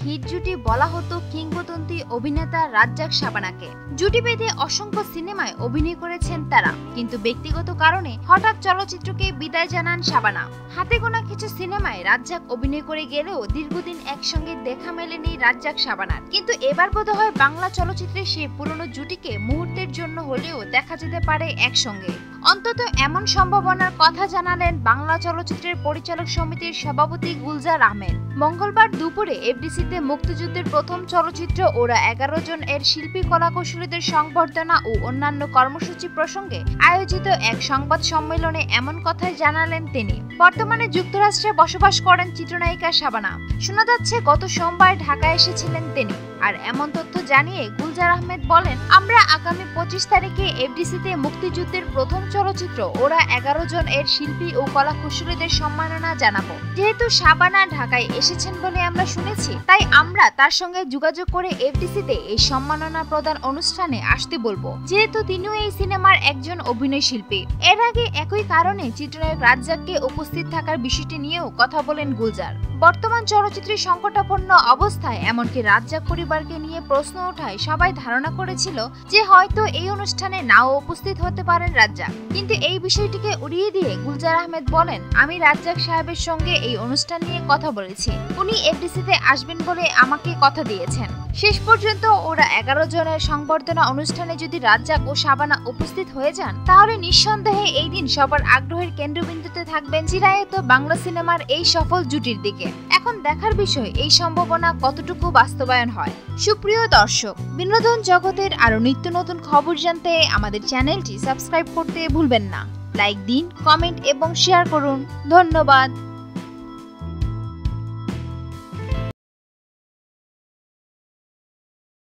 Hit জুটি বলা হতো কিংবদন্তি অভিনেতা রাজ্জাক শাবানাকে। জুটি বেঁধে অসংখ্য সিনেমায় অভিনয় করেছেন তারা, কিন্তু ব্যক্তিগত কারণে হঠাৎ চলচ্চিত্রকে বিদায় জানান শাবানা। হাতে গোনা কিছু সিনেমায় রাজ্জাক অভিনয় করে গেলেও দীর্ঘদিন একসঙ্গে দেখা মেলেনি রাজ্জাক শাবানার। কিন্তু এবার বোধহয় বাংলা চলচ্চিত্রে সেই পুরনো জুটিকে মুহূর্তের জন্য হলেও দেখা যেতে পারে একসঙ্গে। অন্তত এমন সম্ভাবনার কথা জানালেন বাংলা চলচ্চিত্রের পরিচালক সমিতির সভাপতি গুলজার আহমেদ। মঙ্গলবার দুপুরে এফডিসিতে মুক্তিযুদ্ধের প্রথম চলচ্চিত্র ওরা 11 জন এর শিল্পী কলাকুশলীদের সংবর্ধনা ও অন্যান্য কর্মসূচি প্রসঙ্গে আয়োজিত এক সংবাদ সম্মেলনে এমন কথাই জানালেন তিনি। বর্তমানে যুক্তরাষ্ট্রে বসবাস করেন চিত্রনায়িকা শাবানা। শোনা যাচ্ছে গত সোমবার ঢাকায় এসেছিলেন তিনি। আর এমন তথ্য জানিয়ে গুলজার আহমেদ বলেন, আমরা আগামী 25 তারিখে এফডিসিতে মুক্তিযুদ্ধের প্রথম চলচ্চিত্র ওরা 11 জন এর শিল্পী ও কলাকুশলীদের সম্মাননা জানাবো। যেহেতু শাবানা ঢাকায় এসেছেন বলে আমরা শুনেছি, তাই আমরা তার সঙ্গে যোগাযোগ করে এফডিসিতে এই সম্মাননা প্রদান অনুষ্ঠানে আসতে বলবো, যেহেতু তিনিও এই সিনেমার একজন অভিনয় শিল্পী। এর আগে একই কারণে চিত্রনায়ক রাজ্জাককে উপস্থিত থাকার বিষয়টি নিয়েও কথা বলেন গুলজার। বর্তমান চলচ্চিত্রের সংকটাপন্ন অবস্থায় এমনকি রাজ্জাক পরিবারকে নিয়ে প্রশ্ন ওঠায় সবাই ধারণা করেছিল যে হয়তো এই অনুষ্ঠানে নাও উপস্থিত হতে পারেন রাজ্জাক। কিন্তু এই বিষয়টিকে উড়িয়ে দিয়ে গুলজার আহমেদ বলেন, আমি রাজ্জাক সাহেবের সঙ্গে এই অনুষ্ঠান নিয়ে কথা বলেছি। উনি এফডিসিতে আসবেন বলে আমাকে কথা দিয়েছেন। শেষ পর্যন্ত ওরা 11 জনের সংবর্ধনা অনুষ্ঠানে যদি রাজ্জাক ও শাবানা উপস্থিত হয়ে যান, তাহলে নিঃসন্দেহে এই দিন সবার আগ্রহের কেন্দ্রবিন্দুতে থাকবেন চিরায়ত বাংলা সিনেমার এই সফল জুটির দিকে। এখন দেখার বিষয় এই সম্ভাবনা কতটুকু বাস্তবায়ন হয়। সুপ্রিয় দর্শক, বিনোদন জগতের আরো নিত্য নতুন খবর জানতে আমাদের চ্যানেলটি সাবস্ক্রাইব করতে ভুলবেন না। লাইক দিন, কমেন্ট এবং শেয়ার করুন। ধন্যবাদ।